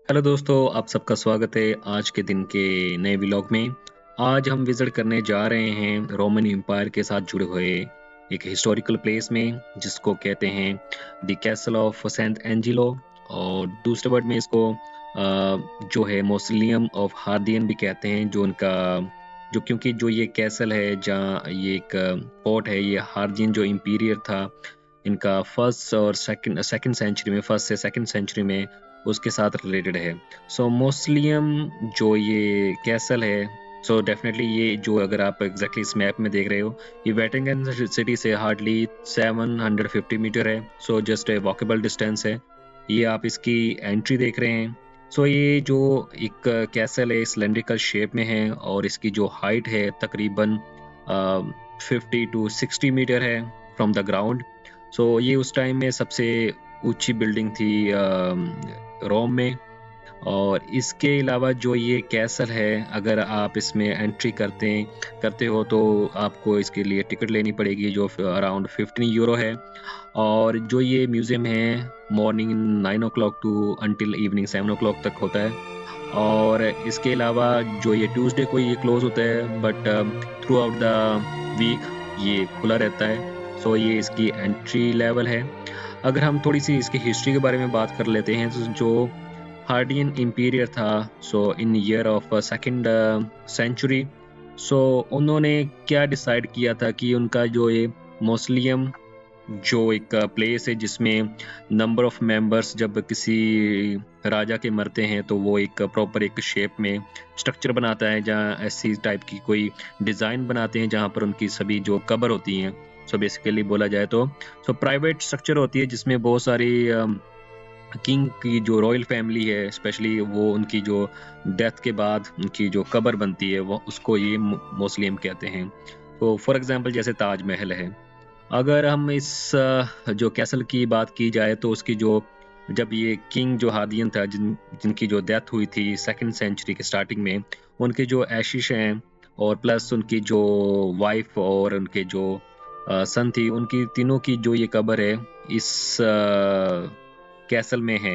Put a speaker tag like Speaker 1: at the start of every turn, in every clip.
Speaker 1: Hello दोस्तों, आप सबका स्वागत है आज के दिन के नए व्लॉग में। आज हम विज़िट करने जा रहे हैं रोमन एम्पायर के साथ जुड़े हुए एक हिस्टोरिकल प्लेस में जिसको कहते हैं the castle of Saint Angelo और दूसरे वर्ड में इसको जो है मौसोलियम ऑफ हार्डियन भी कहते हैं। जो उनका जो क्योंकि जो ये कैसल है जहाँ ये एक फोर्ट है, ये हार्डियन जो इंपीरियर था इनका फर्स्ट और सेकंड सेंचुरी में, फर्स्ट से सेकंड सेंचुरी में उसके साथ रिलेटेड है। सो मौसोलियम जो ये कैसल है, सो डेफिनेटली ये जो अगर आप एग्जैक्टली इस मैप में देख रहे हो, ये वेटिंगन सिटी से हार्डली 750 मीटर है। So just a walkable distance है। ये आप इसकी एंट्री देख रहे हैं। सो ये जो एक कैसल है सिलेंड्रिकल शेप में है और इसकी जो हाइट है तकरीबन 50 टू 60 मीटर है फ्रॉम द ग्राउंड। सो ये उस टाइम में सबसे ऊंची बिल्डिंग थी रोम में। और इसके अलावा जो ये कैसल है, अगर आप इसमें एंट्री करते हो तो आपको इसके लिए टिकट लेनी पड़ेगी जो अराउंड 15 यूरो है। और जो ये म्यूज़ियम है morning 9 o'clock to until evening 7 o'clock तक होता है। और इसके अलावा जो ये ट्यूसडे को ये क्लोज होता है, but throughout the week ये खुला रहता है। सो ये इसकी एंट्री लेवल है। अगर हम थोड़ी सी इसकी हिस्ट्री के बारे में बात कर लेते हैं तो जो हार्डियन इंपीरियर था, सो इन ईयर ऑफ सेकंड सेंचुरी, सो उन्होंने क्या डिसाइड किया था कि उनका जो ये मौसोलियम जो एक प्लेस है जिसमें नंबर ऑफ मेंबर्स जब किसी राजा के मरते हैं तो वो एक प्रॉपर एक शेप में स्ट्रक्चर बनाता है, जहाँ ऐसी टाइप की कोई डिज़ाइन बनाते हैं जहाँ पर उनकी सभी जो कब्र होती हैं। सो बेसिकली बोला जाए तो प्राइवेट स्ट्रक्चर होती है जिसमें बहुत सारी किंग की जो रॉयल फैमिली है स्पेशली वो उनकी जो डेथ के बाद उनकी जो कब्र बनती है वो उसको ये मौसोलियम कहते हैं। तो फॉर एग्जांपल जैसे ताजमहल है। अगर हम इस जो कैसल की बात की जाए तो उसकी जो जब ये किंग जो हार्डियन था जिनकी जो डेथ हुई थी सेकंड सेंचुरी के स्टार्टिंग में, उनके जो एशिश हैं और प्लस उनकी जो वाइफ और उनके जो सन थी, उनकी तीनों की जो ये कब्र है इस कैसल में है।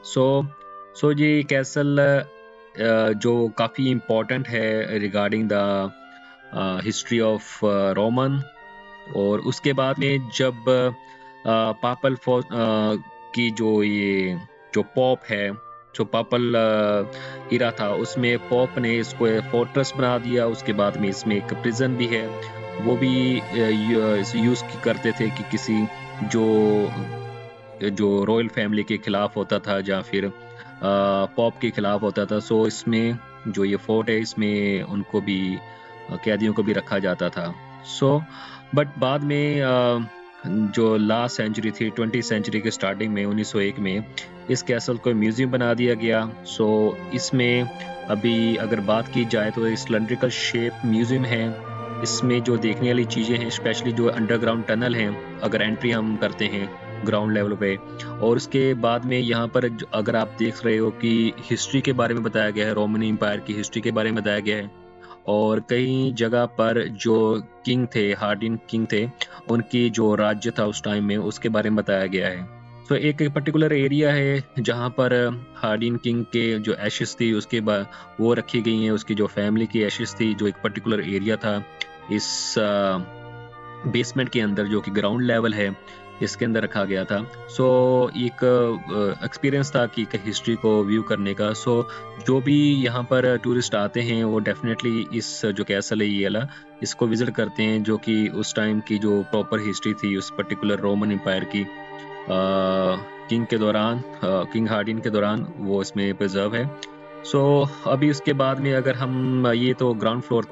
Speaker 1: सो सो ये कैसल जो काफ़ी इम्पोर्टेंट है regarding the history of Roman. और उसके बाद में जब पापल की जो पॉप है, जो पापल इरा था उसमें पॉप ने इसको फोर्ट्रेस बना दिया। उसके बाद में इसमें एक प्रिजन भी है, वो भी यूज़ करते थे कि किसी जो जो रॉयल फैमिली के खिलाफ होता था या फिर पॉप के खिलाफ होता था। सो इसमें जो ये फोर्ट है इसमें उनको भी कैदियों को भी रखा जाता था। सो बट बाद में जो लास्ट सेंचुरी थी 20 सेंचुरी के स्टार्टिंग में 1901 में इस कैसल को म्यूजियम बना दिया गया। सो इसमें अभी अगर बात की जाए तो एक सिलेंड्रिकल शेप म्यूजियम है। इसमें जो देखने वाली चीज़ें हैं स्पेशली जो अंडरग्राउंड टनल हैं, अगर एंट्री हम करते हैं ग्राउंड लेवल पे। और उसके बाद में यहाँ पर अगर आप देख रहे हो कि हिस्ट्री के बारे में बताया गया है, रोमन एम्पायर की हिस्ट्री के बारे में बताया गया है। और कई जगह पर जो किंग थे, हार्डिन किंग थे, उनकी जो राज्य था उस टाइम में उसके बारे में बताया गया है। तो एक पर्टिकुलर एरिया है जहाँ पर हार्डिन किंग के जो एशेस थी उसके बाद वो रखी गई हैं। उसकी जो फैमिली की एशेस थी, जो एक पर्टिकुलर एरिया था इस बेसमेंट के अंदर जो कि ग्राउंड लेवल है इसके अंदर रखा गया था। सो एक एक्सपीरियंस था कि हिस्ट्री को व्यू करने का। सो जो भी यहाँ पर टूरिस्ट आते हैं वो डेफिनेटली इस जो कैसल है ये वाला इसको विजिट करते हैं, जो कि उस टाइम की जो प्रॉपर हिस्ट्री थी उस पर्टिकुलर रोमन एम्पायर की किंग के दौरान, किंग हार्डिन के दौरान वो इसमें प्रिजर्व है। सो अभी उसके बाद में अगर हम ये तो ग्राउंड फ्लोर,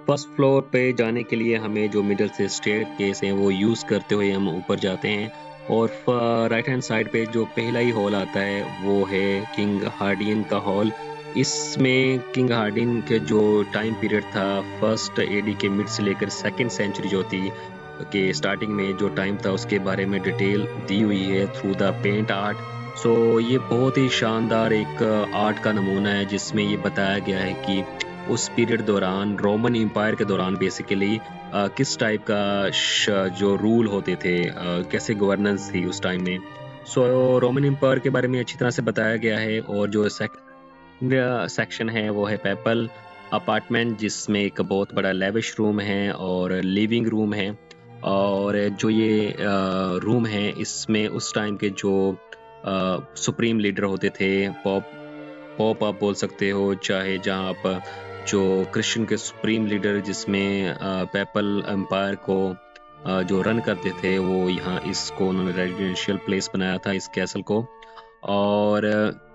Speaker 1: फर्स्ट फ्लोर पे जाने के लिए हमें जो मिडल से स्टेयरकेस है वो यूज़ करते हुए हम ऊपर जाते हैं। और राइट हैंड साइड पे जो पहला ही हॉल आता है वो है किंग हार्डियन का हॉल। इसमें किंग हार्डिन के जो टाइम पीरियड था फर्स्ट एडी के मिड से लेकर सेकंड सेंचुरी जो थी के स्टार्टिंग में जो टाइम था उसके बारे में डिटेल दी हुई है थ्रू द पेंट आर्ट। सो ये बहुत ही शानदार एक आर्ट का नमूना है जिसमें ये बताया गया है कि उस पीरियड दौरान रोमन एम्पायर के दौरान बेसिकली किस टाइप का जो रूल होते थे, कैसे गवर्नेंस थी उस टाइम में। सो रोमन एम्पायर के बारे में अच्छी तरह से बताया गया है, और जो सेक्शन है वो है पेपल अपार्टमेंट, जिसमें एक बहुत बड़ा लेविश रूम है और लिविंग रूम है। और जो ये रूम है, इसमें उस टाइम के जो सुप्रीम लीडर होते थे, पॉप पॉप आप बोल सकते हो, चाहे जहाँ आप जो क्रिश्चियन के सुप्रीम लीडर, जिसमें पेपल एम्पायर को जो रन करते थे, वो यहाँ इसको उन्होंने रेजिडेंशियल प्लेस बनाया था, इस कैसल को। और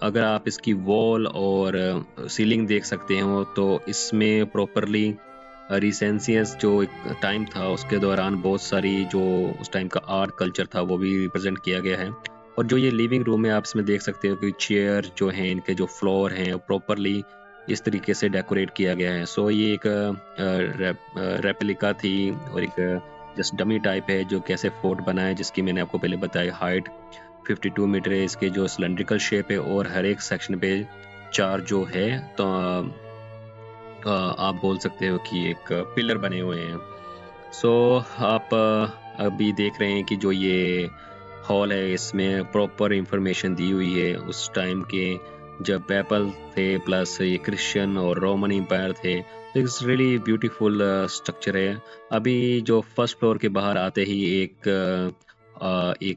Speaker 1: अगर आप इसकी वॉल और सीलिंग देख सकते हो, तो इसमें प्रॉपरली रिसेंसियस जो एक टाइम था, उसके दौरान बहुत सारी जो उस टाइम का आर्ट कल्चर था वो भी रिप्रेजेंट किया गया है। और जो ये लिविंग रूम है, आप इसमें देख सकते हो कि चेयर जो हैं, इनके जो फ्लोर हैं, प्रॉपरली इस तरीके से डेकोरेट किया गया है। सो ये एक रेप्लिका थी, और एक जस्ट डमी टाइप है जो कैसे फोर्ट बना है, जिसकी मैंने आपको पहले बताया हाइट 52 मीटर है, इसके जो सिलेंड्रिकल शेप है, और हर एक सेक्शन पे 4 जो है, तो आप बोल सकते हो कि एक पिलर बने हुए हैं। सो आप अभी देख रहे हैं कि जो ये हॉल है, इसमें प्रॉपर इंफॉर्मेशन दी हुई है उस टाइम के, जब पेपल थे प्लस ये क्रिश्चियन और रोमन एम्पायर थे। तो इट्स रियली ब्यूटीफुल स्ट्रक्चर है। अभी जो फर्स्ट फ्लोर के बाहर आते ही एक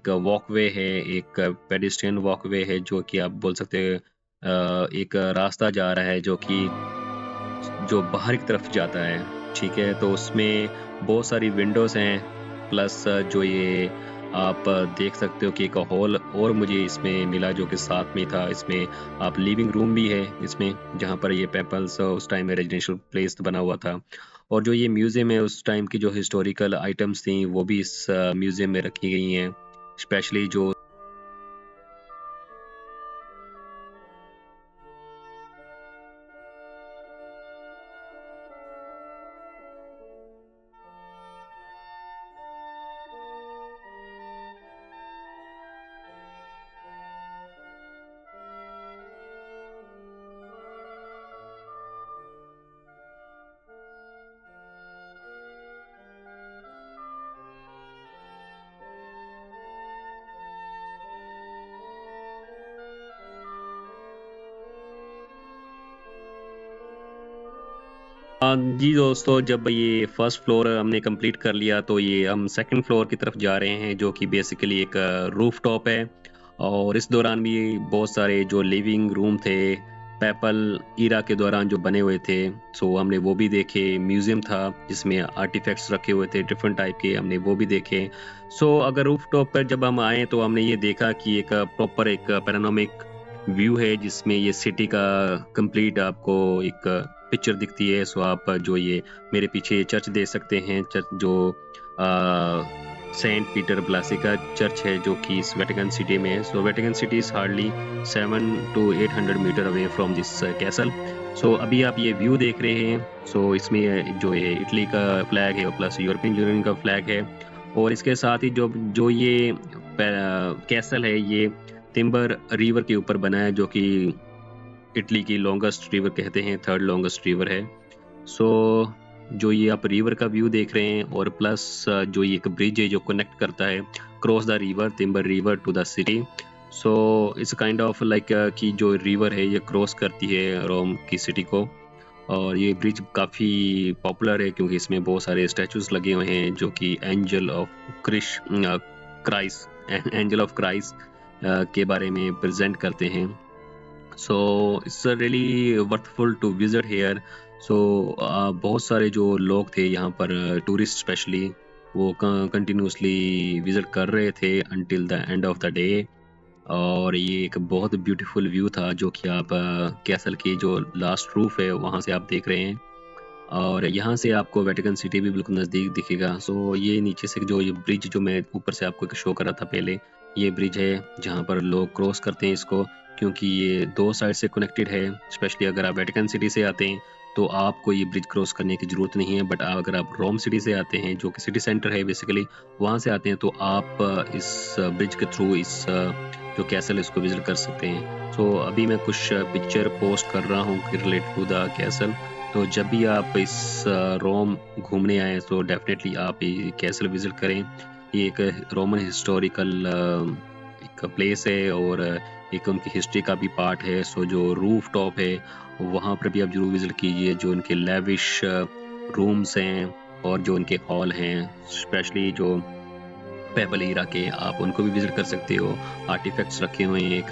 Speaker 1: वॉकवे है, एक पेडिस्ट्रियन वॉकवे है, जो कि आप बोल सकते हैं एक रास्ता जा रहा है जो बाहर की तरफ जाता है। ठीक है, तो उसमें बहुत सारी विंडोज़ हैं, प्लस जो ये आप देख सकते हो कि एक हॉल और मुझे इसमें मिला जो कि साथ में था। इसमें आप लिविंग रूम भी है इसमें, जहाँ पर ये पेपल्स उस टाइम में रेजिडेंशियल प्लेस बना हुआ था। और जो ये म्यूज़ियम है, उस टाइम की जो हिस्टोरिकल आइटम्स थी वो भी इस म्यूज़ियम में रखी गई हैं, स्पेशली जो जी दोस्तों, जब ये फर्स्ट फ्लोर हमने कंप्लीट कर लिया, तो ये हम सेकंड फ्लोर की तरफ जा रहे हैं, जो कि बेसिकली एक रूफ टॉप है। और इस दौरान भी बहुत सारे जो लिविंग रूम थे, पेपल ईरा के दौरान जो बने हुए थे, सो हमने वो भी देखे। म्यूजियम था जिसमें आर्टिफैक्ट्स रखे हुए थे डिफरेंट टाइप के, हमने वो भी देखे। सो अगर रूफ टॉप पर जब हम आए, तो हमने ये देखा कि एक प्रॉपर एक पैनोरामिक व्यू है, जिसमें ये सिटी का कंप्लीट आपको एक पिक्चर दिखती है। सो आप जो ये मेरे पीछे चर्च देख सकते हैं, चर्च जो सेंट पीटर ब्लासी का चर्च है, जो कि इस वेटिकन सिटी में है। So Vatican City is hardly 7 to 800 metre away from this castle. So अभी आप ये व्यू देख रहे हैं। सो इसमें जो है इटली का फ्लैग है और प्लस यूरोपियन यूनियन का फ्लैग है। और इसके साथ ही जो जो ये कैसल है, ये तिम्बर रिवर के ऊपर बना है, जो कि इटली की लॉन्गेस्ट रिवर कहते हैं, थर्ड लॉन्गेस्ट रिवर है। सो जो ये आप रिवर का व्यू देख रहे हैं, और प्लस जो ये एक ब्रिज है जो कनेक्ट करता है cross the river, Tiber river to the city. So it's kind of like कि जो रिवर है ये क्रॉस करती है रोम की सिटी को। और ये ब्रिज काफ़ी पॉपुलर है, क्योंकि इसमें बहुत सारे स्टैचूज लगे हुए हैं, जो कि angel of Christ angel of Christ के बारे में प्रेजेंट करते हैं। So it's really worthful to visit here. सो बहुत सारे जो लोग थे यहाँ पर, टूरिस्ट स्पेशली, वो कंटिन्यूसली विजिट कर रहे थे until the end of the day. और ये एक बहुत ब्यूटीफुल व्यू था, जो कि आप कैसल की जो लास्ट रूफ है वहाँ से आप देख रहे हैं। और यहाँ से आपको वेटिकन सिटी भी बिल्कुल नज़दीक दिखेगा। सो ये नीचे से जो ये ब्रिज जो मैं ऊपर से आपको शो कर रहा था पहले, ये ब्रिज है जहाँ पर लोग क्रॉस करते हैं इसको, क्योंकि ये 2 साइड से कनेक्टेड है। स्पेशली अगर आप वेटिकन सिटी से आते हैं, तो आपको ये ब्रिज क्रॉस करने की ज़रूरत नहीं है। बट अगर आप रोम सिटी से आते हैं, जो कि सिटी सेंटर है बेसिकली, वहाँ से आते हैं, तो आप इस ब्रिज के थ्रू इस जो कैसल इसको विजिट कर सकते हैं। सो अभी मैं कुछ पिक्चर पोस्ट कर रहा हूँ रिलेटेड टू द कैसल। तो जब भी आप इस रोम घूमने आए, तो डेफिनेटली आप ये कैसल विजिट करें। ये एक रोमन हिस्टोरिकल एक प्लेस है और एक उनकी हिस्ट्री का भी पार्ट है। सो जो रूफ टॉप है वहाँ पर भी आप जरूर विजिट कीजिए। जो उनके लेविश रूम्स हैं और जो उनके हॉल हैं, स्पेशली जो पेबल ईरा के, आप उनको भी विजिट कर सकते हो। आर्टिफैक्ट्स रखे हुए हैं। एक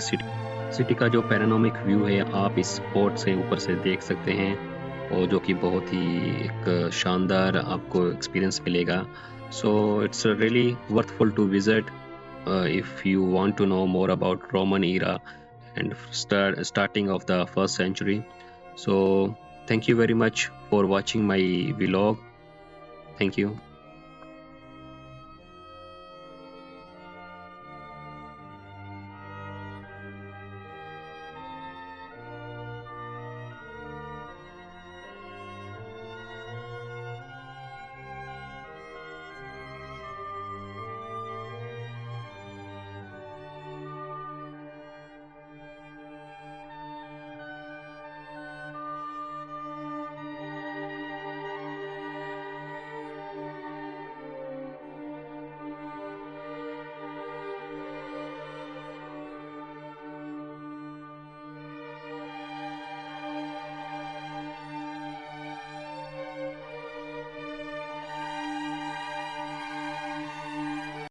Speaker 1: सिटी का जो पैनोरामिक व्यू है आप इस स्पॉट से ऊपर से देख सकते हैं, और जो कि बहुत ही एक शानदार आपको एक्सपीरियंस मिलेगा। So it's really worthful to visit if you want to know more about Roman era and starting of the first century. So thank you very much for watching my vlog. Thank you.